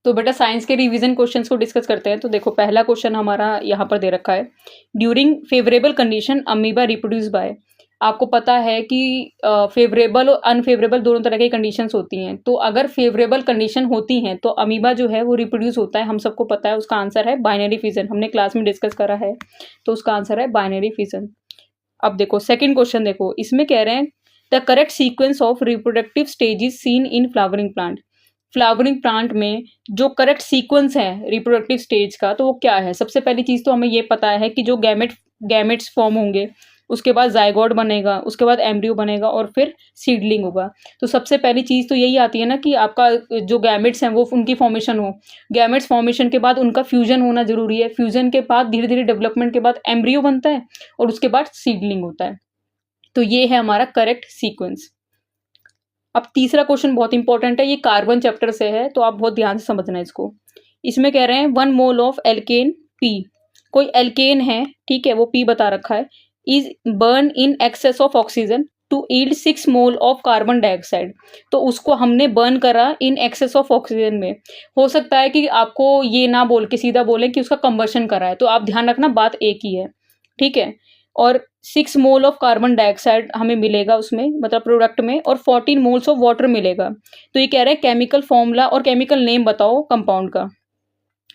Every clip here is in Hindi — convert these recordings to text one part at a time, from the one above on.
तो बेटा साइंस के रिवीजन क्वेश्चंस को डिस्कस करते हैं। तो देखो पहला क्वेश्चन हमारा यहाँ पर दे रखा है, during favourable condition amoeba reproduce by. आपको पता है कि फेवरेबल और अनफेवरेबल दोनों तरह की कंडीशंस होती हैं। तो अगर फेवरेबल कंडीशन होती हैं तो अमीबा जो है वो रिप्रोड्यूस होता है, हम सबको पता है। उसका आंसर है बाइनरी फिजन, हमने क्लास में डिस्कस करा है। तो उसका आंसर है बाइनरी फिजन। अब देखो सेकंड क्वेश्चन, देखो इसमें कह रहे हैं the correct sequence of reproductive stages seen in flowering plant. Flowering plant में जो करेक्ट सीक्वेंस है रिप्रोडक्टिव स्टेज का, तो वो क्या है? सबसे पहली चीज तो हमें ये पता है कि जो गैमेट्स फॉर्म होंगे, उसके बाद जाइगोट बनेगा, उसके बाद एम्ब्रियो बनेगा और फिर सीडलिंग होगा। तो सबसे पहली चीज तो यही आती है ना कि आपका जो गैमेट्स हैं वो उनकी फॉर्मेशन हो। गैमेट्स फॉर्मेशन के बाद उनका फ्यूजन होना जरूरी है। फ्यूजन के बाद धीरे धीरे डेवलपमेंट के बाद एम्ब्रियो बनता है और उसके बाद सीडलिंग होता है। तो ये है हमारा करेक्ट सीक्वेंस। अब तीसरा क्वेश्चन बहुत इंपॉर्टेंट है, ये कार्बन चैप्टर से है, तो आप बहुत ध्यान से समझना है इसको। इसमें कह रहे हैं 1 मोल ऑफ एल्केन पी। कोई एल्केन है, ठीक है, वो पी बता रखा है, is burn in excess of oxygen to yield 6 mole of carbon dioxide. तो उसको हमने बर्न करा इन एक्सेस ऑफ ऑक्सीजन में। हो सकता है कि आपको ये ना बोल के सीधा बोले कि उसका कंबर्शन करा है, तो आप ध्यान रखना बात एक ही है, ठीक है। और 6 मोल ऑफ कार्बन डाइऑक्साइड हमें मिलेगा उसमें, मतलब प्रोडक्ट में, और 14 मोल्स ऑफ वाटर मिलेगा। तो ये कह रहे हैं केमिकल फॉर्मूला और केमिकल नेम बताओ कंपाउंड का।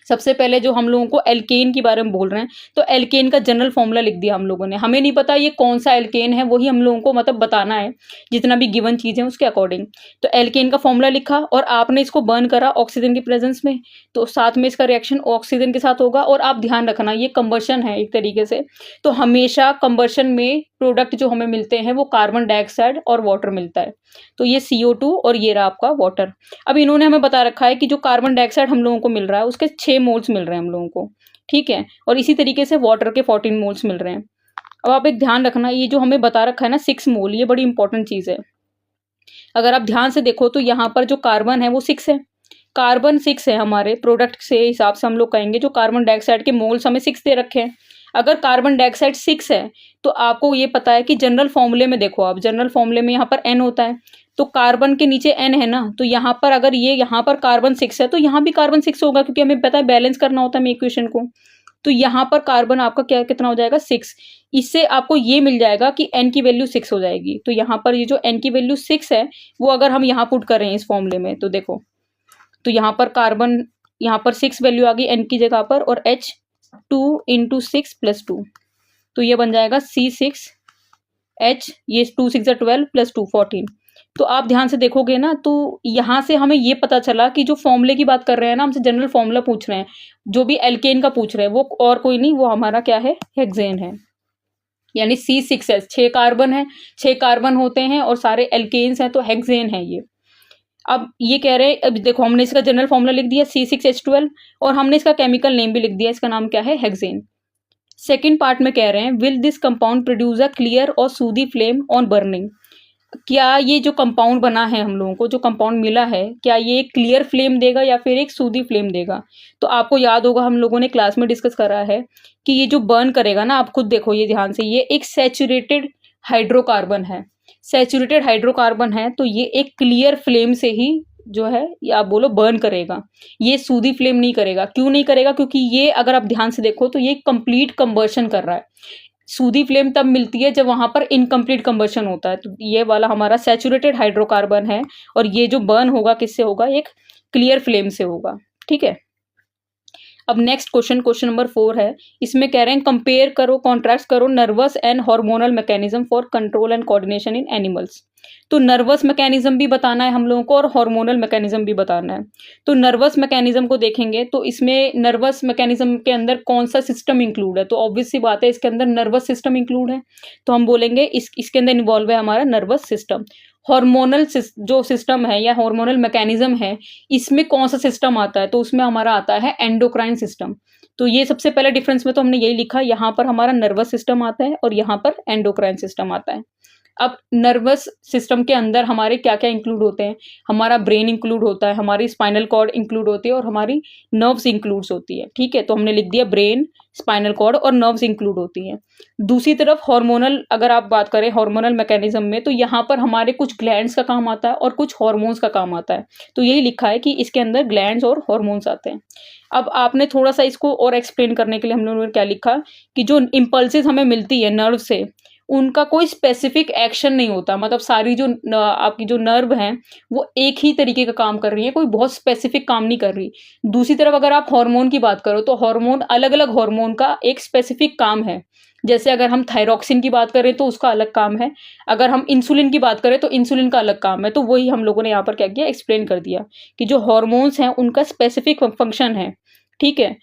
सबसे पहले जो हम लोगों को एल्केन के बारे में बोल रहे हैं, तो एल्केन का जनरल फॉर्मूला लिख दिया हम लोगों ने। हमें नहीं पता ये कौन सा एल्केन है, वही हम लोगों को मतलब बताना है जितना भी गिवन चीज है उसके अकॉर्डिंग। तो एल्केन का फॉर्मूला लिखा और आपने इसको बर्न करा ऑक्सीजन की प्रेजेंस में, तो साथ में इसका रिएक्शन ऑक्सीजन के साथ होगा। और आप ध्यान रखना ये कंबर्शन है एक तरीके से, तो हमेशा कंबर्शन में प्रोडक्ट जो हमें मिलते हैं वो कार्बन डाइऑक्साइड और वाटर मिलता है। तो ये CO2 और ये रहा आपका वाटर। अब इन्होंने हमें बता रखा है कि जो कार्बन डाइऑक्साइड हम लोगों को मिल रहा है उसके 6 मोल्स मिल रहे हैं हम लोगों को, ठीक है, और इसी तरीके से वाटर के 14 मोल्स मिल रहे हैं। अब आप एक ध्यान रखना, ये जो हमें बता रखा है ना 6 मोल, ये बड़ी इंपॉर्टेंट चीज है। अगर आप ध्यान से देखो तो यहाँ पर जो कार्बन है वो 6 है, कार्बन 6 है। हमारे प्रोडक्ट से हिसाब से हम लोग कहेंगे जो कार्बन डाइऑक्साइड के मोल्स हमें 6 दे रखे हैं। अगर कार्बन डाइऑक्साइड 6 है तो आपको ये पता है कि जनरल फॉर्मूले में देखो, आप जनरल फॉर्मूले में यहाँ पर N होता है, तो कार्बन के नीचे N है ना, तो यहाँ पर अगर ये यहाँ पर कार्बन 6 है तो यहाँ भी कार्बन 6 होगा, क्योंकि हमें पता है बैलेंस करना होता है इक्वेशन को। तो यहाँ पर कार्बन आपका क्या कितना हो जाएगा 6। इससे आपको ये मिल जाएगा कि N की वैल्यू 6 हो जाएगी। तो यहाँ पर ये जो N की वैल्यू 6 है वो अगर हम यहाँ पुट करें इस फॉर्मूले में, तो देखो, तो यहाँ पर कार्बन, यहाँ पर 6 वैल्यू आ गई N की जगह पर, और H2 × 6 + 2, तो ये बन जाएगा C6H, ये 2 6 12 + 2 14। तो आप ध्यान से देखोगे ना, तो यहाँ से हमें ये पता चला कि जो फॉर्मूले की बात कर रहे हैं ना, हमसे जनरल फॉर्मूला पूछ रहे हैं, जो भी एल्केन का पूछ रहे हैं वो और कोई नहीं, वो हमारा क्या है, हेक्सेन है। यानी C6H, 6 कार्बन है, 6 कार्बन होते हैं और सारे एल्केन्स हैं, तो हेक्सेन है ये। अब ये कह रहे हैं, अब देखो हमने इसका जनरल फॉर्मूला लिख दिया C6H12 और हमने इसका केमिकल नेम भी लिख दिया, इसका नाम क्या है, हेक्सेन। सेकेंड पार्ट में कह रहे हैं will this compound produce a clear और सूदी फ्लेम ऑन बर्निंग। क्या ये जो कंपाउंड बना है, हम लोगों को जो कंपाउंड मिला है, क्या ये एक क्लियर फ्लेम देगा या फिर एक सूदी फ्लेम देगा? तो आपको याद होगा हम लोगों ने क्लास में डिस्कस करा है कि ये जो बर्न करेगा ना, आप खुद देखो ये ध्यान से, ये एक सैचुरेटेड हाइड्रोकार्बन है। सैचुरेटेड हाइड्रोकार्बन है तो ये एक क्लियर फ्लेम से ही जो है या आप बोलो बर्न करेगा, ये सूदी फ्लेम नहीं करेगा। क्यों नहीं करेगा? क्योंकि ये अगर आप ध्यान से देखो तो ये कंप्लीट कंबर्शन कर रहा है। सूदी फ्लेम तब मिलती है जब वहां पर इनकम्प्लीट कंबर्शन होता है। तो ये वाला हमारा सैचुरेटेड हाइड्रोकार्बन है और ये जो बर्न होगा किससे होगा, एक क्लियर फ्लेम से होगा, ठीक है। अब नेक्स्ट क्वेश्चन नंबर 4 है, इसमें कह रहे हैं कंपेयर करो, कॉन्ट्रास्ट करो nervous and hormonal mechanism for control and coordination in animals. तो नर्वस मैकेनिज्म भी बताना है हम लोगों को और हार्मोनल मैकेनिज्म भी बताना है। तो नर्वस मैकेनिज्म को देखेंगे तो इसमें नर्वस मैकेनिज्म के अंदर कौन सा सिस्टम इंक्लूड है, तो ऑब्वियस सी बात है इसके अंदर नर्वस सिस्टम इंक्लूड है, तो हम बोलेंगे इसके अंदर इन्वॉल्व है हमारा नर्वस सिस्टम। हार्मोनल जो सिस्टम है या हार्मोनल मैकेनिज्म है, इसमें कौन सा सिस्टम आता है, तो उसमें हमारा आता है एंडोक्राइन सिस्टम। तो ये सबसे पहले डिफरेंस में तो हमने यही लिखा, यहाँ पर हमारा नर्वस सिस्टम आता है और यहाँ पर एंडोक्राइन सिस्टम आता है। अब नर्वस सिस्टम के अंदर हमारे क्या क्या इंक्लूड होते हैं, हमारा ब्रेन इंक्लूड होता है, हमारी स्पाइनल कॉर्ड इंक्लूड होती है और हमारी नर्व्स इंक्लूड्स होती है, ठीक है। तो हमने लिख दिया ब्रेन, स्पाइनल कॉर्ड और नर्व्स इंक्लूड होती हैं। दूसरी तरफ हार्मोनल, अगर आप बात करें हार्मोनल मैकेनिज्म में, तो यहाँ पर हमारे कुछ ग्लैंड्स का काम आता है और कुछ हार्मोन्स का काम आता है। तो यही लिखा है कि इसके अंदर ग्लैंड्स और हार्मोन्स आते हैं। अब आपने थोड़ा सा इसको और एक्सप्लेन करने के लिए हम लोगों ने क्या लिखा कि जो इम्पल्सेस हमें मिलती है नर्व से, उनका कोई स्पेसिफिक एक्शन नहीं होता। मतलब सारी जो आपकी जो नर्व हैं वो एक ही तरीके का काम कर रही है, कोई बहुत स्पेसिफिक काम नहीं कर रही। दूसरी तरफ अगर आप हार्मोन की बात करो तो हार्मोन, अलग अलग हार्मोन का एक स्पेसिफिक काम है। जैसे अगर हम थायरॉक्सिन की बात करें तो उसका अलग काम है, अगर हम इंसुलिन की बात करें तो इंसुलिन का अलग काम है। तो वही हम लोगों ने यहाँ पर क्या किया, एक्सप्लेन कर दिया कि जो हॉर्मोन्स हैं उनका स्पेसिफिक फंक्शन है। ठीक है,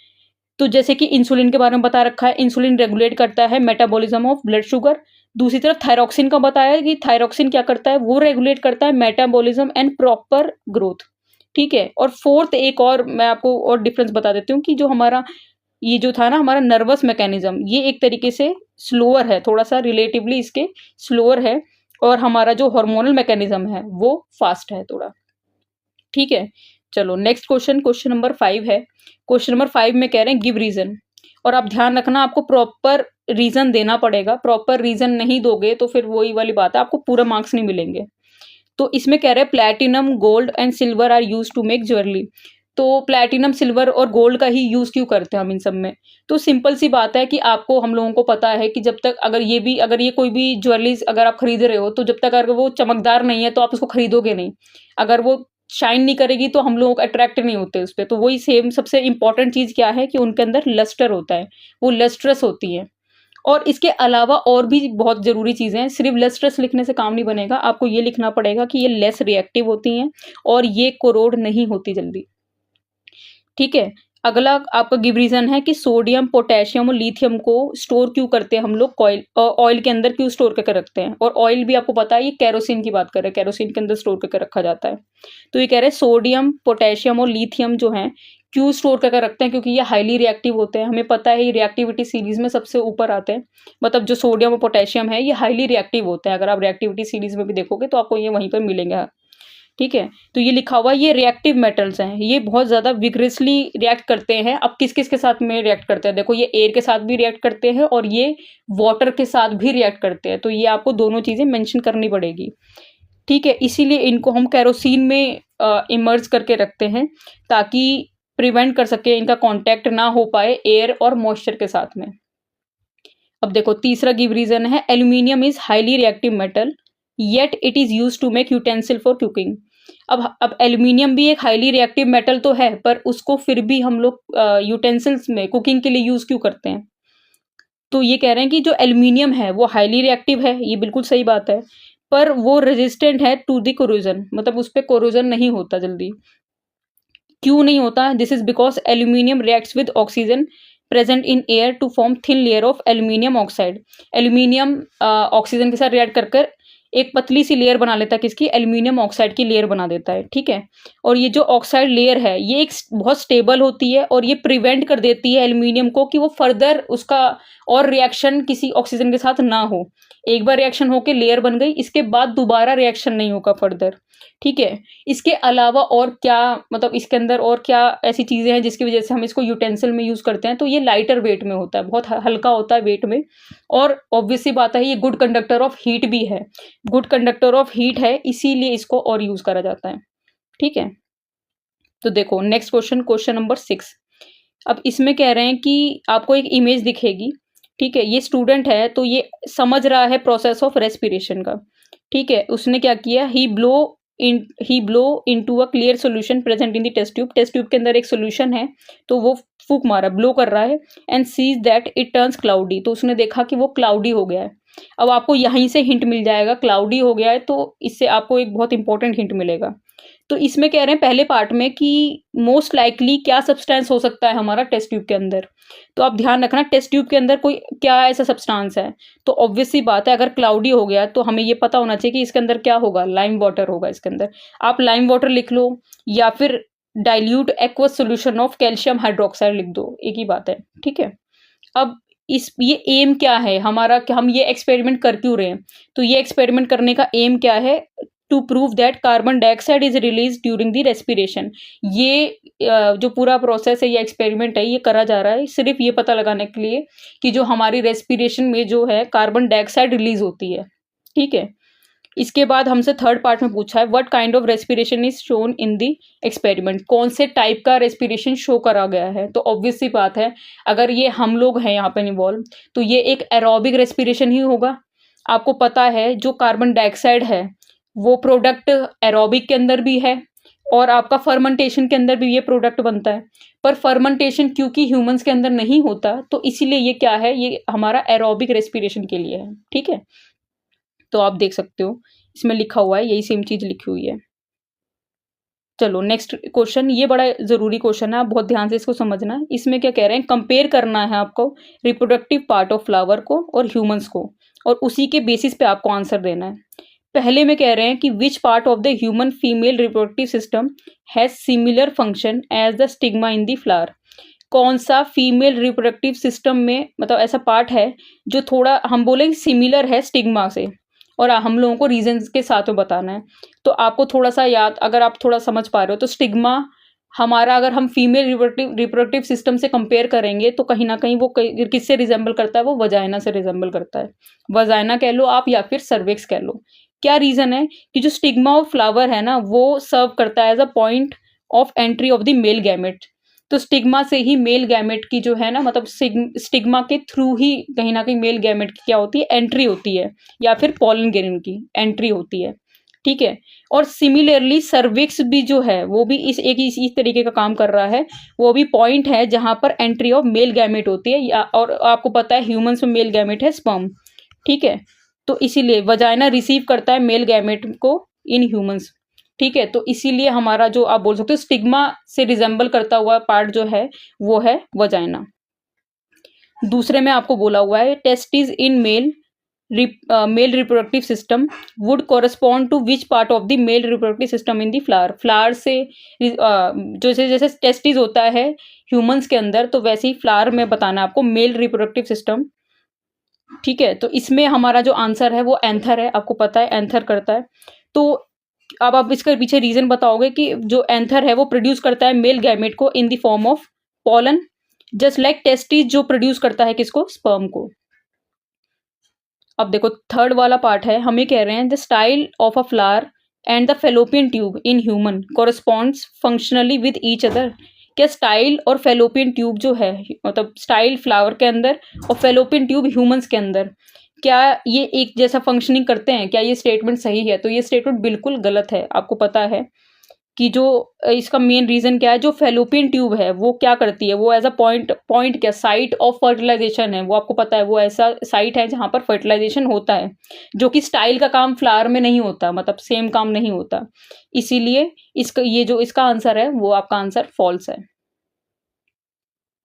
तो जैसे कि इंसुलिन के बारे में बता रखा है, इंसुलिन रेगुलेट करता है मेटाबॉलिज्म ऑफ ब्लड शुगर। दूसरी तरफ थायरॉक्सिन का बताया है कि थायरॉक्सिन क्या करता है, वो रेगुलेट करता है मेटाबॉलिज्म एंड प्रॉपर ग्रोथ। ठीक है, और फोर्थ एक और मैं आपको और डिफरेंस बता देती हूँ कि जो हमारा ये जो था ना हमारा नर्वस मैकेनिज्म, ये एक तरीके से स्लोअर है, थोड़ा सा रिलेटिवली इसके स्लोअर है, और हमारा जो हार्मोनल मैकेनिज्म है वो फास्ट है थोड़ा। ठीक है, चलो नेक्स्ट क्वेश्चन, क्वेश्चन नंबर 5 है। क्वेश्चन नंबर 5 में कह रहे हैं गिव रीजन, और आप ध्यान रखना आपको प्रॉपर रीजन देना पड़ेगा। प्रॉपर रीजन नहीं दोगे तो फिर वही वाली बात है, आपको पूरा मार्क्स नहीं मिलेंगे। तो इसमें कह रहे हैं platinum, gold and silver are use to make jewellery. तो प्लैटिनम, सिल्वर और गोल्ड का ही यूज क्यों करते हैं हम इन सब में? तो सिंपल सी बात है कि आपको, हम लोगों को पता है कि जब तक अगर ये कोई भी ज्वेलरीज अगर आप खरीद रहे हो, तो जब तक अगर वो चमकदार नहीं है तो आप उसको खरीदोगे नहीं। अगर वो शाइन नहीं करेगी तो हम लोग अट्रैक्ट नहीं होते उस पर। तो वही सेम सबसे इंपॉर्टेंट चीज क्या है कि उनके अंदर लस्टर होता है, वो लस्ट्रस होती है। और इसके अलावा और भी बहुत ज़रूरी चीज़ें हैं, सिर्फ लस्ट्रस लिखने से काम नहीं बनेगा, आपको ये लिखना पड़ेगा कि ये लेस रिएक्टिव होती हैं और ये कोरोड नहीं होती जल्दी। ठीक है, अगला आपका गिव रीजन है कि सोडियम, पोटेशियम और लिथियम को स्टोर क्यों करते हैं हम लोग ऑयल के अंदर क्यों स्टोर करके रखते हैं? और ऑयल भी आपको पता है, ये केरोसिन की बात कर रहे हैं, केरोसिन के अंदर स्टोर करके रखा जाता है। तो ये कह रहे हैं सोडियम, पोटेशियम और लिथियम जो हैं क्यों स्टोर करके रखते हैं, क्योंकि ये हाईली रिएक्टिव होते हैं। हमें पता है ये रिएक्टिविटी सीरीज में सबसे ऊपर आते हैं। मतलब जो सोडियम और पोटेशियम है ये हाईली रिएक्टिव होते हैं। अगर आप रिएक्टिविटी सीरीज में भी देखोगे तो आपको ये वहीं पर मिलेंगे। ठीक है, तो ये लिखा हुआ ये रिएक्टिव मेटल्स हैं, ये बहुत ज़्यादा विग्रेसली रिएक्ट करते हैं। अब किस किस के साथ में रिएक्ट करते हैं? देखो, ये एयर के साथ भी रिएक्ट करते हैं और ये वाटर के साथ भी रिएक्ट करते हैं। तो ये आपको दोनों चीज़ें मेंशन करनी पड़ेगी। ठीक है, इसीलिए इनको हम केरोसिन में इमर्ज करके रखते हैं ताकि प्रिवेंट कर सके, इनका कांटेक्ट ना हो पाए एयर और मॉइस्चर के साथ में। अब देखो, तीसरा गिव रीजन है aluminium is highly reactive metal yet it is use to make utensil for cooking. अब एल्यूमिनियम भी एक हाईली रिएक्टिव मेटल तो है, पर उसको फिर भी हम लोग यूटेंसिल्स में कुकिंग के लिए यूज क्यों करते हैं? तो ये कह रहे हैं कि जो एल्यूमिनियम है वो हाईली रिएक्टिव है, ये बिल्कुल सही बात है, पर वो रेजिस्टेंट है टू द कोरोजन, मतलब उस पर कोरोजन नहीं होता जल्दी। क्यों नहीं होता? This is because aluminium reacts with oxygen present in air to form thin layer of aluminium oxide. Aluminium oxygen के साथ रिएक्ट कर एक पतली सी लेयर बना लेता है, किसकी? एल्यूमिनियम ऑक्साइड की लेयर बना देता है। ठीक है, और ये जो ऑक्साइड लेयर है ये एक बहुत स्टेबल होती है और ये प्रिवेंट कर देती है एल्यूमिनियम को कि वो फर्दर उसका और रिएक्शन किसी ऑक्सीजन के साथ ना हो। एक बार रिएक्शन होके लेयर बन गई, इसके बाद दोबारा रिएक्शन नहीं होगा फर्दर। ठीक है, इसके अलावा और क्या, मतलब इसके अंदर और क्या ऐसी चीज़ें हैं जिसकी वजह से हम इसको यूटेंसिल में यूज़ करते हैं? तो ये लाइटर वेट में होता है, बहुत हल्का होता है वेट में, और ऑब्वियसली बात है ये गुड कंडक्टर ऑफ हीट भी है। गुड कंडक्टर ऑफ हीट है, इसीलिए इसको और यूज़ करा जाता है। ठीक है, तो देखो नेक्स्ट क्वेश्चन, क्वेश्चन नंबर 6। अब इसमें कह रहे हैं कि आपको एक इमेज दिखेगी। ठीक है, ये स्टूडेंट है तो ये समझ रहा है प्रोसेस ऑफ रेस्पिरेशन का। ठीक है, उसने क्या किया, he blow into a clear solution present in the test tube. Test tube के अंदर एक सॉल्यूशन है तो वो फूक मारा, ब्लो कर रहा है, and sees that it turns cloudy. तो उसने देखा कि वो क्लाउडी हो गया है। अब आपको यहीं से हिंट मिल जाएगा, क्लाउडी हो गया है तो इससे आपको एक बहुत इंपॉर्टेंट हिंट मिलेगा। तो इसमें कह रहे हैं पहले पार्ट में कि मोस्ट लाइकली क्या सब्सटेंस हो सकता है हमारा टेस्ट ट्यूब के अंदर। तो आप ध्यान रखना, टेस्ट ट्यूब के अंदर कोई क्या ऐसा सब्सटेंस है। तो ऑब्वियस सी बात है, अगर क्लाउडी हो गया तो हमें ये पता होना चाहिए कि इसके अंदर क्या होगा, लाइम वाटर होगा इसके अंदर। आप लाइम वाटर लिख लो या फिर dilute aqueous solution of calcium hydroxide लिख दो, एक ही बात है। ठीक है, अब ये एम क्या है हमारा कि हम ये एक्सपेरिमेंट कर क्यों रहे हैं? तो ये एक्सपेरिमेंट करने का एम क्या है? To prove that carbon dioxide is release during the respiration. ये जो पूरा प्रोसेस है, ये एक्सपेरिमेंट है, ये करा जा रहा है सिर्फ ये पता लगाने के लिए कि जो हमारी रेस्पिरेशन में जो है कार्बन डाइऑक्साइड रिलीज होती है। ठीक है, इसके बाद हमसे थर्ड पार्ट में पूछा है what kind of respiration is shown in the experiment. कौन से टाइप का रेस्पिरेशन शो करा गया है। तो ऑब्वियस सी बात है, अगर ये हम लोग हैं यहाँ पे इन्वॉल्व, तो ये एक एरोबिक रेस्पिरेशन ही होगा। आपको पता है जो कार्बन डाइऑक्साइड है वो प्रोडक्ट एरोबिक के अंदर भी है और आपका फर्मेंटेशन के अंदर भी ये प्रोडक्ट बनता है। पर फर्मेंटेशन क्योंकि ह्यूमंस के अंदर नहीं होता, तो इसीलिए ये क्या है, ये हमारा एरोबिक रेस्पिरेशन के लिए है। ठीक है, तो आप देख सकते हो इसमें लिखा हुआ है, यही सेम चीज लिखी हुई है। चलो नेक्स्ट क्वेश्चन, ये बड़ा जरूरी क्वेश्चन है, आप बहुत ध्यान से इसको समझना। इसमें क्या कह रहे हैं, कंपेयर करना है आपको रिप्रोडक्टिव पार्ट ऑफ फ्लावर को और ह्यूमंस को, और उसी के बेसिस पे आपको आंसर देना है। पहले में कह रहे हैं कि which part of the human female reproductive system has similar function as the stigma in the flower. कौन सा फीमेल रिप्रोडक्टिव सिस्टम में मतलब ऐसा पार्ट है जो थोड़ा हम बोले सिमिलर है स्टिग्मा से, और हम लोगों को रीजंस के साथ में बताना है। तो आपको थोड़ा सा याद, अगर आप थोड़ा समझ पा रहे हो, तो स्टिग्मा हमारा, अगर हम फीमेल रिप्रोडक्टिव सिस्टम से कंपेयर करेंगे तो कहीं ना कहीं वो किससे रिजेंबल करता है, वो वजाइना से रिजेंबल करता है। वजाइना कह लो आप या फिर सर्विक्स कह लो। क्या रीजन है कि जो स्टिग्मा ऑफ फ्लावर है ना, वो सर्व करता है as a point of entry of the male gamete. तो स्टिग्मा से ही मेल गैमेट की जो है ना, मतलब स्टिग्मा के थ्रू ही कहीं ना कहीं मेल गैमेट की क्या होती है, एंट्री होती है, या फिर पॉलन ग्रेन की एंट्री होती है। ठीक है, और सिमिलरली सर्विक्स भी जो है वो भी इस तरीके का काम कर रहा है। वो भी पॉइंट है जहां पर एंट्री ऑफ मेल गैमेट होती है, और आपको पता है ह्यूमंस में मेल गैमेट है स्पर्म। ठीक है, तो इसीलिए वजाइना रिसीव करता है मेल गैमेट को इन ह्यूमंस। ठीक है, तो इसीलिए हमारा जो आप बोल सकते हो स्टिग्मा से रिजेंबल करता हुआ पार्ट जो है वो है वजाइना। दूसरे में आपको बोला हुआ है testis in male reproductive system would correspond to which part of the male reproductive system in the flower. Flower से जैसे जैसे टेस्टिस होता है ह्यूमंस के अंदर, तो वैसे ही फ्लावर में बताना है आपको मेल रिप्रोडक्टिव सिस्टम। ठीक है, तो इसमें हमारा जो आंसर है वो एंथर है, आपको पता है एंथर करता है। तो अब आप इसके पीछे रीजन बताओगे कि जो एंथर है वो प्रोड्यूस करता है मेल गैमेट को in the form of pollen, just like testis जो प्रोड्यूस करता है किसको, स्पर्म को। अब देखो थर्ड वाला पार्ट है, हमें कह रहे हैं the style of a flower and the fallopian tube in human corresponds functionally with each other. क्या स्टाइल और फेलोपियन ट्यूब जो है, मतलब स्टाइल फ्लावर के अंदर और फेलोपियन ट्यूब ह्यूमंस के अंदर, क्या ये एक जैसा फंक्शनिंग करते हैं? क्या ये स्टेटमेंट सही है? तो ये स्टेटमेंट बिल्कुल गलत है। आपको पता है कि जो इसका मेन रीजन क्या है, जो फेलोपियन ट्यूब है वो क्या करती है, वो एज अ पॉइंट क्या साइट ऑफ फर्टिलाइजेशन है। वो आपको पता है वो ऐसा साइट है जहां पर फर्टिलाइजेशन होता है, जो कि स्टाइल का काम फ्लावर में नहीं होता, मतलब सेम काम नहीं होता। इसीलिए इसका ये जो इसका आंसर है वो आपका आंसर फॉल्स है।